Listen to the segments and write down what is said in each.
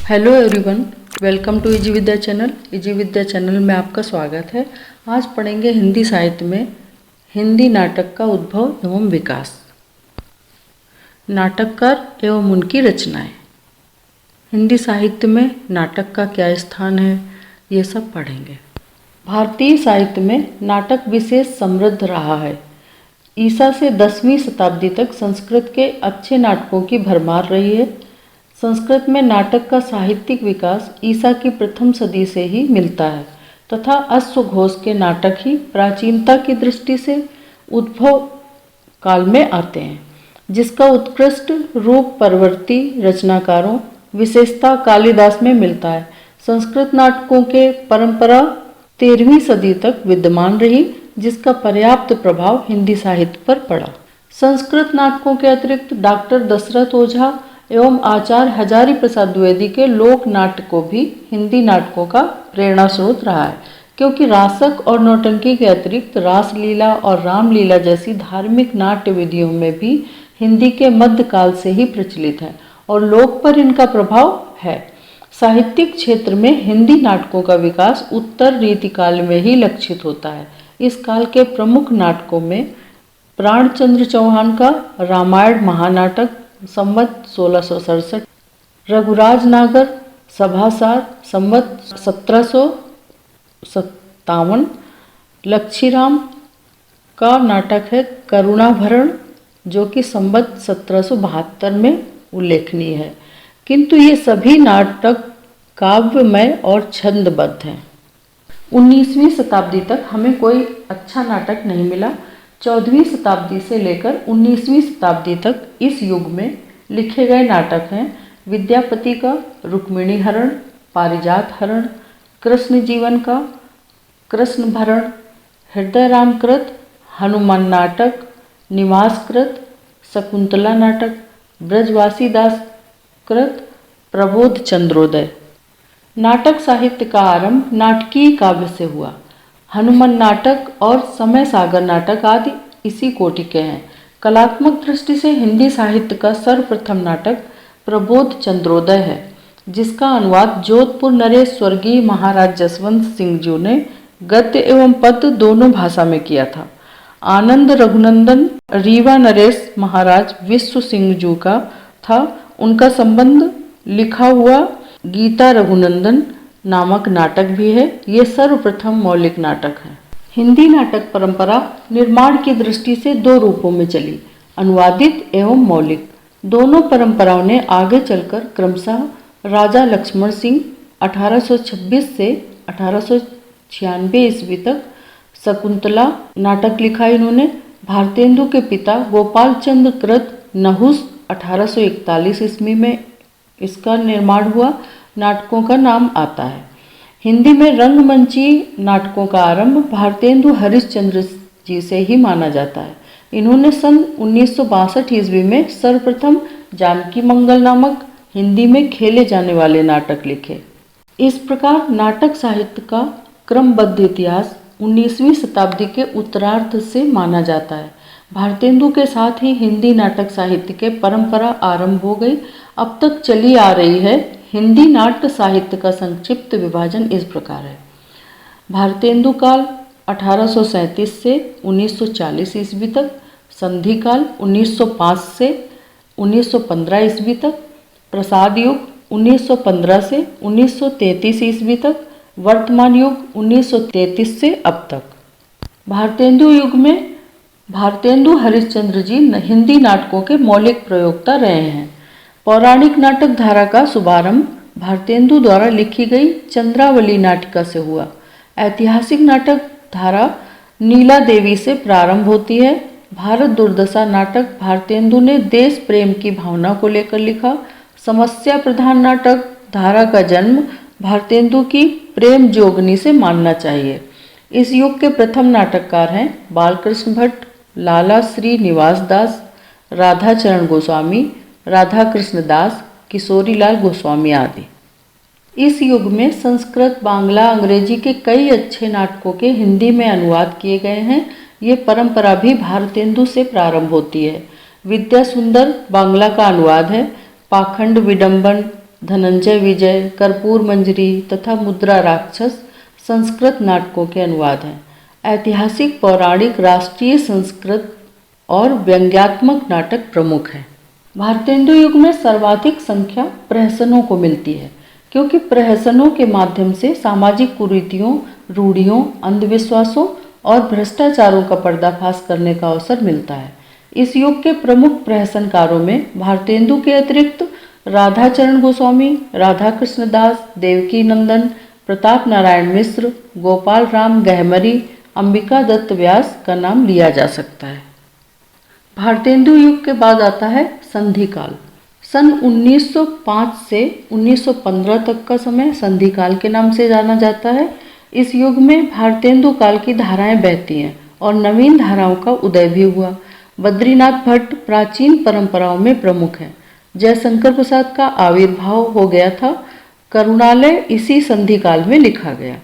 Hello everyone, welcome to easy Vidya channel. Easy Vidya channel में आपका स्वागत है। आज पढ़ेंगे हिंदी साहित्य में हिंदी नाटक का उद्भव एवं विकास, नाटककार एवं उनकी रचनाएं। हिंदी साहित्य में नाटक का क्या स्थान है, ये सब पढ़ेंगे। भारतीय साहित्य में नाटक विशेष समृद्ध रहा है। ईसा से 10वीं शताब्दी तक संस्कृत के अच्छे नाटकों की भरमार रही है। संस्कृत में नाटक का साहित्यिक विकास ईसा की प्रथम सदी से ही मिलता है तथा अश्वघोष के नाटक ही प्राचीनता की दृष्टि से उद्भव काल में आते हैं, जिसका उत्कृष्ट रूप परवर्ती रचनाकारों विशेषता कालिदास में मिलता है। संस्कृत नाटकों के परंपरा 13वीं सदी तक विद्यमान रही, जिसका पर्याप्त प्रभाव हिंदी साहित्य पर पड़ा। संस्कृत नाटकों के अतिरिक्त डॉक्टर दशरथ ओझा एवं आचार्य हजारी प्रसाद द्विवेदी के लोक नाटकों भी हिंदी नाटकों का प्रेरणा स्रोत रहा है, क्योंकि रासक और नौटंकी के अतिरिक्त रासलीला और रामलीला जैसी धार्मिक नाट्य विधियों में भी हिंदी के मध्यकाल से ही प्रचलित है और लोक पर इनका प्रभाव है। साहित्यिक क्षेत्र में हिंदी नाटकों का विकास उत्तर रीतिकाल में ही लक्षित होता है। इस काल के प्रमुख नाटकों में प्राणचंद्र चौहान का रामायण महानाटक संवत 1667, रघुराज नागर सभासार संवत 1757, लक्षीराम का नाटक है करुणाभरण जो कि संवत 1772 में उल्लेखनीय है। किंतु ये सभी नाटक काव्यमय और छंदबद्ध हैं। 19वीं शताब्दी तक हमें कोई अच्छा नाटक नहीं मिला। 14वीं शताब्दी से लेकर 19वीं शताब्दी तक इस युग में लिखे गए नाटक हैं विद्यापति का रुक्मिणी हरण, पारिजात हरण, कृष्ण जीवन का कृष्ण भरण, हृदय रामकृत, हनुमान नाटक, निवासकृत, शकुंतला नाटक, ब्रजवासी दास कृत, प्रबोध चंद्रोदय। नाटक साहित्य का आरंभ नाटकीय काव्य से हुआ। हनुमान नाटक और समय सागर नाटक आदि इसी कोटि के हैं। कलात्मक दृष्टि से हिंदी साहित्य का सर्वप्रथम नाटक प्रबोध चंद्रोदय है, जिसका अनुवाद जोधपुर नरेश स्वर्गीय महाराज जसवंत सिंह जी ने गद्य एवं पद्य दोनों भाषा में किया था। आनंद रघुनंदन रीवा नरेश महाराज विश्व सिंह जी का था। उनका संबंध लिखा हुआ गीता रघुनंदन नामक नाटक भी है। ये सर्वप्रथम मौलिक नाटक है। हिंदी नाटक परंपरा निर्माण की दृष्टि से दो रूपों में चली, अनुवादित एवं मौलिक। दोनों परंपराओं ने आगे चलकर क्रमशः राजा लक्ष्मण सिंह 1826 से 1896 ईस्वी तक शकुंतला नाटक लिखा। इन्होंने भारतेंदु के पिता गोपाल चंद्र कृत नहुस 1841 ईस्वी में इसका निर्माण हुआ। नाटकों का नाम आता है। हिंदी में रंगमंची नाटकों का आरंभ भारतेंदु हरिश्चंद्र जी से ही माना जाता है। इन्होंने सन 1962 ईस्वी में सर्वप्रथम जानकी मंगल नामक हिंदी में खेले जाने वाले नाटक लिखे। इस प्रकार नाटक साहित्य का क्रमबद्ध इतिहास 19वीं शताब्दी के उत्तरार्ध से माना जाता है। भारतेंदु के साथ ही हिंदी नाटक साहित्य के परंपरा आरंभ हो गई। अब तक चली आ रही है। हिंदी नाट्य साहित्य का संक्षिप्त विभाजन इस प्रकार है। भारतेंदु काल 1837 से 1940 ईस्वी तक, संधि काल 1905 से 1915 ईस्वी तक, प्रसाद युग 1915 से 1933 ईस्वी तक, वर्तमान युग 1933 से अब तक। भारतेंदु युग में भारतेंदु हरिश्चंद्र जी हिंदी नाटकों के मौलिक प्रयोक्ता रहे हैं। पौराणिक नाटक धारा का शुभारंभ भारतेंदु द्वारा लिखी गई चंद्रावली नाटिका से हुआ। ऐतिहासिक नाटक धारा नीला देवी से प्रारंभ होती है। भारत दुर्दशा नाटक भारतेंदु ने देश प्रेम की भावना को लेकर लिखा। समस्या प्रधान नाटक धारा का जन्म भारतेंदु की प्रेम जोगनी से मानना चाहिए। इस युग के प्रथम नाटककार हैं बालकृष्ण भट्ट, लाला श्री निवास दास, राधा चरण गोस्वामी, राधा कृष्ण दास, किशोरीलाल गोस्वामी आदि। इस युग में संस्कृत, बांग्ला, अंग्रेजी के कई अच्छे नाटकों के हिंदी में अनुवाद किए गए हैं। ये परंपरा भी भारतेंदु से प्रारंभ होती है। विद्या सुंदर बांग्ला का अनुवाद है। पाखंड विडंबन, धनंजय विजय, कर्पूर मंजरी तथा मुद्रा राक्षस संस्कृत नाटकों के अनुवाद हैं। ऐतिहासिक, पौराणिक, राष्ट्रीय, संस्कृत और व्यंग्यात्मक नाटक प्रमुख हैं। भारतेंदु युग में सर्वाधिक संख्या प्रहसनों को मिलती है, क्योंकि प्रहसनों के माध्यम से सामाजिक कुरीतियों, रूढ़ियों, अंधविश्वासों और भ्रष्टाचारों का पर्दाफाश करने का अवसर मिलता है। इस युग के प्रमुख प्रहसनकारों में भारतेंदु के अतिरिक्त राधाचरण गोस्वामी, राधा कृष्ण दास, देवकी नंदन, प्रताप नारायण मिश्र, गोपाल राम गहमरी, अंबिका दत्त व्यास का नाम लिया जा सकता है। भारतेंदु युग के बाद आता है संधि काल। सन 1905 से 1915 तक का समय संधि काल के नाम से जाना जाता है। इस युग में भारतेंदु काल की धाराएं बहती हैं और नवीन धाराओं का उदय भी हुआ। बद्रीनाथ भट्ट प्राचीन परंपराओं में प्रमुख हैं। जयशंकर प्रसाद का आविर्भाव हो गया था। करुणालय इसी संधि काल में लिखा गया।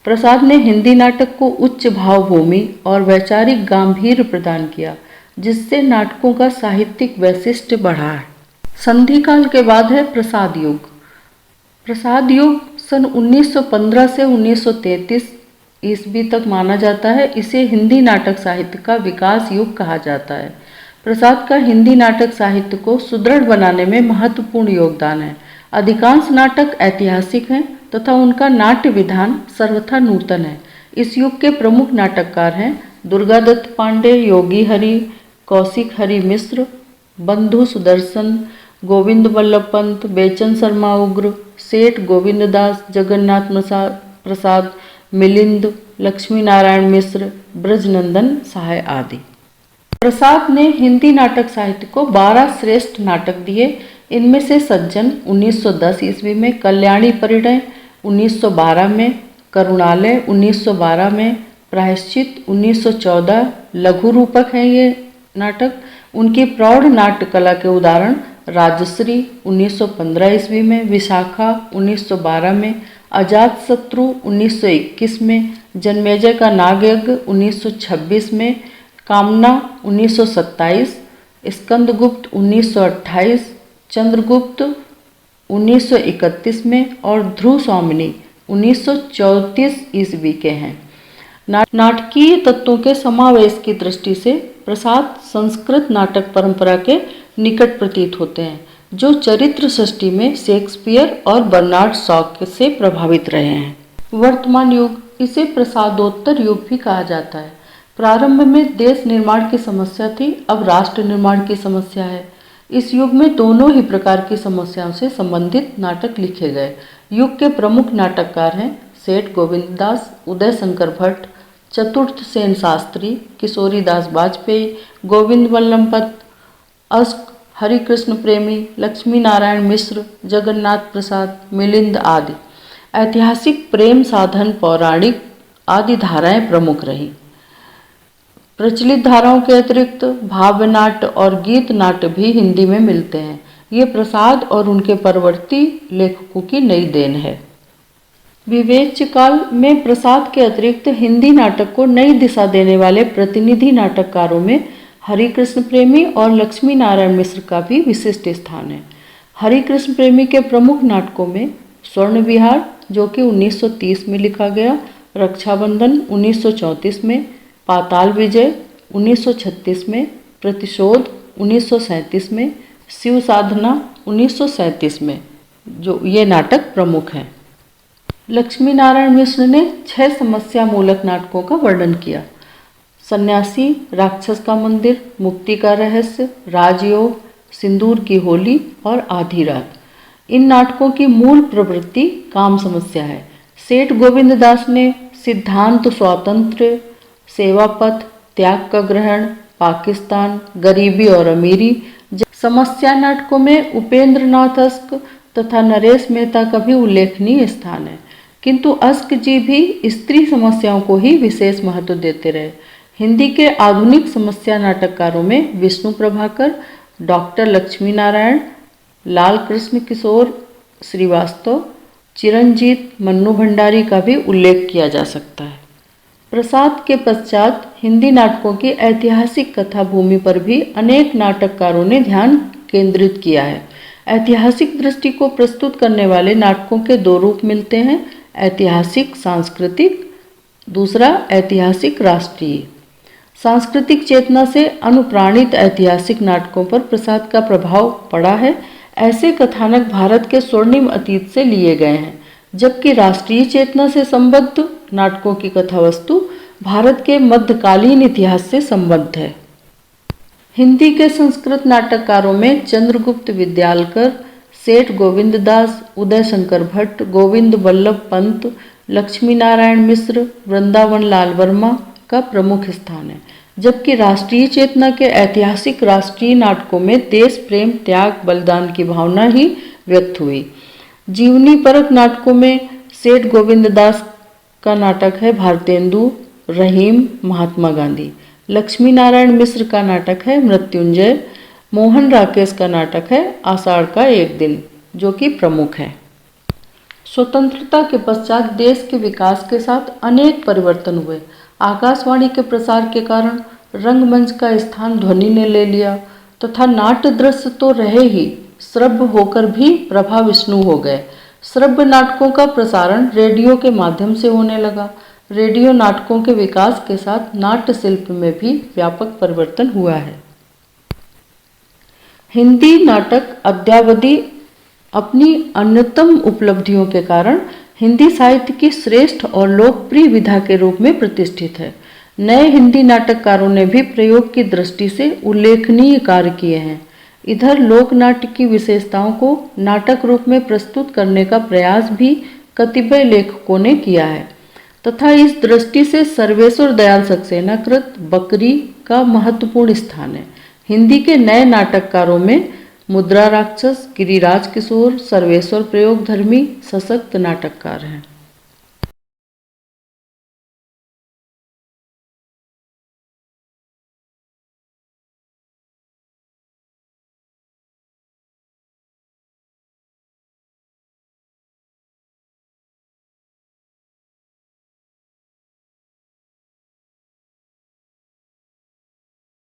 प्रसाद ने हिंदी नाटक को उच्च भावभूमि और वैचारिक गंभीर प्रदान किया, जिससे नाटकों का साहित्यिक वैशिष्ट्य बढ़ा है। संधि काल के बाद है प्रसाद युग। प्रसाद युग सन 1915 से 1933 ईस्वी तक माना जाता है। इसे हिंदी नाटक साहित्य का विकास युग कहा जाता है। प्रसाद का हिंदी नाटक साहित्य को सुदृढ़ बनाने में महत्वपूर्ण योगदान है। अधिकांश नाटक ऐतिहासिक हैं तथा उनका नाट्य विधान सर्वथा नूतन है। इस युग के प्रमुख नाटककार हैं दुर्गादत्त पांडे, योगी हरि, कौशिक हरि मिश्र, बंधु सुदर्शन, गोविंद वल्लभ पंत, बेचन शर्मा उग्र, सेठ गोविंद दास, जगन्नाथ प्रसाद, मिलिंद, लक्ष्मी नारायण मिश्र, ब्रजनंदन सहाय आदि। प्रसाद ने हिंदी नाटक साहित्य को 12 श्रेष्ठ नाटक दिए। इनमें से सज्जन 1910 ईस्वी में, कल्याणी परिणय 1912 में, करुणालय 1912 में, प्रायश्चित 1914, लघु रूपक हैं ये नाटक। उनकी प्रौढ़ नाट्य कला के उदाहरण राजश्री 1915 ईस्वी में, विशाखा 1912 में, अजातशत्रु 1921 में, जन्मेजय का नागयज्ञ 1926 में, कामना 1927, स्कंदगुप्त 1928, चंद्रगुप्त 1931 में और ध्रुव स्वामिनी 1934 ईस्वी के हैं। नाटकीय तत्वों के समावेश की दृष्टि से प्रसाद संस्कृत नाटक परंपरा के निकट प्रतीत होते हैं, जो चरित्र सृष्टि में शेक्सपियर और बर्नार्ड शॉ से प्रभावित रहे हैं। वर्तमान युग, इसे प्रसादोत्तर युग भी कहा जाता है। प्रारंभ में देश निर्माण की समस्या थी, अब राष्ट्र निर्माण की समस्या है। इस युग में दोनों ही प्रकार की समस्याओं से संबंधित नाटक लिखे गए। युग के प्रमुख नाटककार हैं सेठ गोविंददास, उदय शंकर भट्ट, चतुर्थ सेन शास्त्री, किशोरी दास वाजपेयी, गोविंद वल्लभ पंत, अश्क, हरिकृष्ण प्रेमी, लक्ष्मी नारायण मिश्र, जगन्नाथ प्रसाद, मिलिंद आदि। ऐतिहासिक, प्रेम साधन, पौराणिक आदि धाराएं प्रमुख रही। प्रचलित धाराओं के अतिरिक्त भाव्य नाट्य और गीत नाट्य भी हिंदी में मिलते हैं। ये प्रसाद और उनके परवर्ती लेखकों की नई देन है। विवेच्य काल में प्रसाद के अतिरिक्त हिंदी नाटक को नई दिशा देने वाले प्रतिनिधि नाटककारों में हरिकृष्ण प्रेमी और लक्ष्मी नारायण मिश्र का भी विशिष्ट स्थान है। हरिकृष्ण प्रेमी के प्रमुख नाटकों में स्वर्ण विहार, जो कि 1930 में लिखा गया, रक्षाबंधन 1934 में, पाताल विजय 1936 में, प्रतिशोध 1937 में, शिव साधना 1937 में, जो ये नाटक प्रमुख हैं। लक्ष्मी नारायण मिश्र ने 6 समस्या मूलक नाटकों का वर्णन किया। सन्यासी, राक्षस का मंदिर, मुक्ति का रहस्य, राजयोग, सिंदूर की होली और आधी रात। इन नाटकों की मूल प्रवृत्ति काम समस्या है। सेठ गोविंद दास ने सिद्धांत स्वातंत्र्य, सेवा पथ, त्याग का ग्रहण, पाकिस्तान, गरीबी और अमीरी समस्या नाटकों में उपेंद्र नाथ अस्क तथा नरेश मेहता का भी उल्लेखनीय स्थान है। किंतु अस्क जी भी स्त्री समस्याओं को ही विशेष महत्व देते रहे। हिंदी के आधुनिक समस्या नाटककारों में विष्णु प्रभाकर, डॉक्टर लक्ष्मी नारायण, लाल कृष्ण किशोर श्रीवास्तव, चिरंजीत, मन्नू भंडारी का भी उल्लेख किया जा सकता है। प्रसाद के पश्चात हिंदी नाटकों की ऐतिहासिक कथा भूमि पर भी अनेक नाटककारों ने ध्यान केंद्रित किया है। ऐतिहासिक दृष्टि को प्रस्तुत करने वाले नाटकों के दो रूप मिलते हैं, ऐतिहासिक सांस्कृतिक, दूसरा ऐतिहासिक राष्ट्रीय। सांस्कृतिक चेतना से अनुप्राणित ऐतिहासिक नाटकों पर प्रसाद का प्रभाव पड़ा है। ऐसे कथानक भारत के स्वर्णिम अतीत से लिए गए हैं, जबकि राष्ट्रीय चेतना से संबद्ध नाटकों की कथावस्तु भारत के मध्यकालीन इतिहास से संबद्ध है। हिंदी के संस्कृत नाटककारों में चंद्रगुप्त विद्यालकर, सेठ गोविंददास, उदय शंकर भट्ट, गोविंद वल्लभ पंत, लक्ष्मी नारायण मिश्र, वृंदावन लाल वर्मा का प्रमुख स्थान है। जबकि राष्ट्रीय चेतना के ऐतिहासिक राष्ट्रीय नाटकों में देश प्रेम, त्याग, बलिदान की भावना ही व्यक्त हुई। जीवनी परक नाटकों में सेठ गोविंददास का नाटक है भारतेंदु, रहीम, महात्मा गांधी। लक्ष्मी नारायण मिश्र का नाटक है मृत्युंजय। मोहन राकेश का नाटक है आषाढ़ का एक दिन, जो कि प्रमुख है। स्वतंत्रता के पश्चात देश के विकास के साथ अनेक परिवर्तन हुए। आकाशवाणी के प्रसार के कारण रंगमंच का स्थान ध्वनि ने ले लिया तथा नाट्य दृश्य तो रहे ही, श्रव्य होकर भी प्रभा विष्णु हो गए। श्रव्य नाटकों का प्रसारण रेडियो के माध्यम से होने लगा। रेडियो नाटकों के विकास के साथ नाट्य शिल्प में भी व्यापक परिवर्तन हुआ है। हिंदी नाटक अद्यावधि अपनी अन्यतम उपलब्धियों के कारण हिंदी साहित्य की श्रेष्ठ और लोकप्रिय विधा के रूप में प्रतिष्ठित है। नए हिंदी नाटककारों ने भी प्रयोग की दृष्टि से उल्लेखनीय कार्य किए हैं। इधर लोक नाट्य की विशेषताओं को नाटक रूप में प्रस्तुत करने का प्रयास भी कतिपय लेखकों ने किया है तथा इस दृष्टि से सर्वेश्वर दयाल सक्सेना कृत बकरी का महत्वपूर्ण स्थान है। हिंदी के नए नाटककारों में मुद्रा राक्षस, गिरिराज किशोर, सर्वेश्वर प्रयोगधर्मी सशक्त नाटककार हैं।